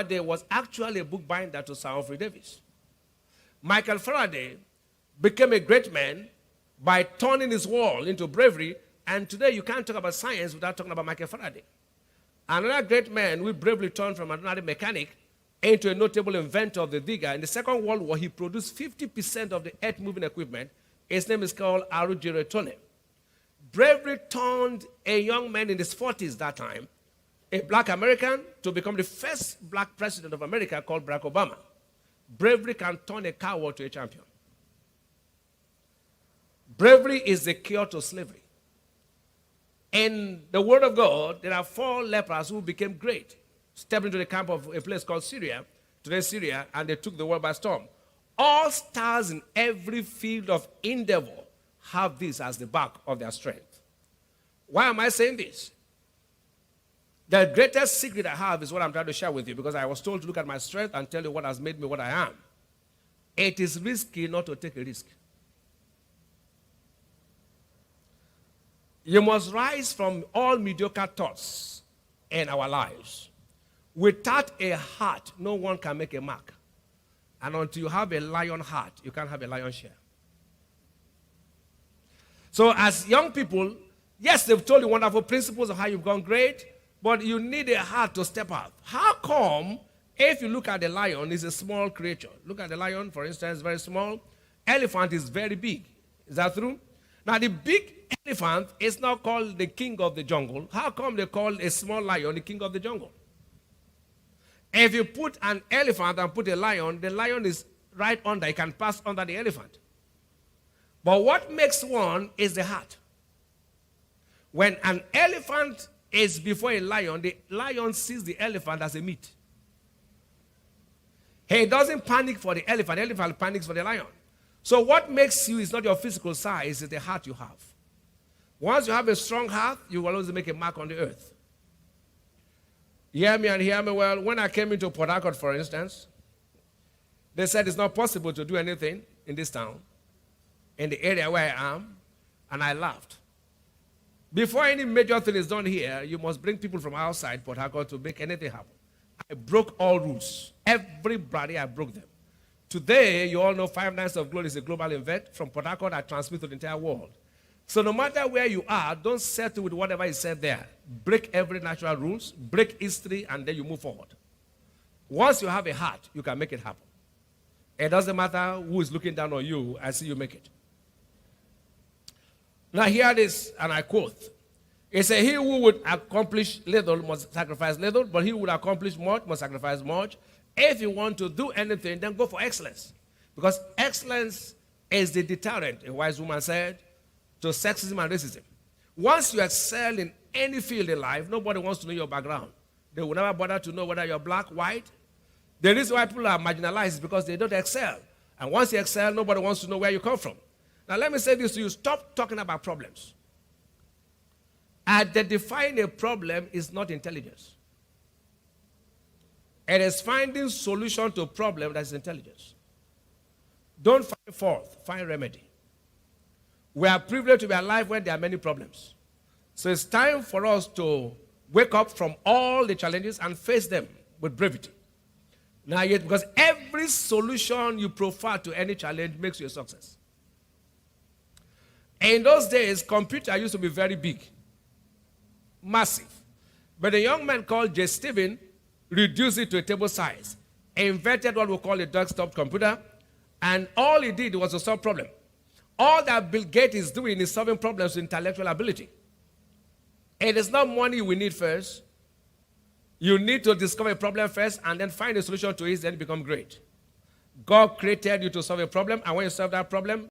Faraday was actually a bookbinder to Sir Humphrey Davis. Michael Faraday became a great man by turning his world into bravery, and today you can't talk about science without talking about Michael Faraday. Another great man who bravely turned from an ordinary mechanic into a notable inventor of the digger. In the Second World War, he produced 50% of the earth-moving equipment. His name is called Arujiro Tone. Bravery turned a young man in his 40s that time, a black American, to become the first black president of America, called Barack Obama. Bravery can turn a coward to a champion. Bravery is the cure to slavery. In the Word of God, there are 4 lepers who became great, stepped into the camp of a place called Syria, today's Syria, and they took the world by storm. All stars in every field of endeavor have this as the back of their strength. Why am I saying this? The greatest secret I have is what I'm trying to share with you, because I was told to look at my strength and tell you what has made me what I am. It is risky not to take a risk. You must rise from all mediocre thoughts in our lives. Without a heart, no one can make a mark. And until you have a lion heart, you can't have a lion share. So as young people, yes, they've told you wonderful principles of how you've gone great, but you need a heart to step out. How come, if you look at the lion, it's a small creature? Look at the lion, for instance, very small. Elephant is very big. Is that true? Now, the big elephant is not called the king of the jungle. How come they call a small lion the king of the jungle? If you put an elephant and put a lion, the lion is right under. It can pass under the elephant. But what makes one is the heart. When an elephant is before a lion, the lion sees the elephant as a meat. He doesn't panic for the elephant panics for the lion. So what makes you is not your physical size, it's the heart you have. Once you have a strong heart, you will always make a mark on the earth. Hear me and hear me well. When I came into Port Harcourt, for instance, they said it's not possible to do anything in this town, in the area where I am, and I laughed. Before any major thing is done here, you must bring people from outside Port Harcourt to make anything happen. I broke all rules. Everybody, I broke them. Today, you all know 5 Nights of Glory is a global event. From Port Harcourt, I transmit to the entire world. So no matter where you are, don't settle with whatever is said there. Break every natural rules, break history, and then you move forward. Once you have a heart, you can make it happen. It doesn't matter who is looking down on you, I see you make it. Now hear this, and I quote. It says, he who would accomplish little must sacrifice little, but he who would accomplish much must sacrifice much. If you want to do anything, then go for excellence. Because excellence is the deterrent, a wise woman said, to sexism and racism. Once you excel in any field in life, nobody wants to know your background. They will never bother to know whether you're black, white. The reason why people are marginalized is because they don't excel. And once you excel, nobody wants to know where you come from. Now let me say this to you, stop talking about problems. Identifying a problem is not intelligence. It is finding solution to a problem that is intelligence. Don't find fault, find remedy. We are privileged to be alive when there are many problems. So it's time for us to wake up from all the challenges and face them with brevity. Now yet, because every solution you prefer to any challenge makes you a success. In those days, computer used to be very big, massive. But a young man called J. Stephen reduced it to a table size, invented what we call a desktop computer, and all he did was to solve problem. All that Bill Gates is doing is solving problems with intellectual ability. It is not money we need first. You need to discover a problem first and then find a solution to it, then become great. God created you to solve a problem, and when you solve that problem,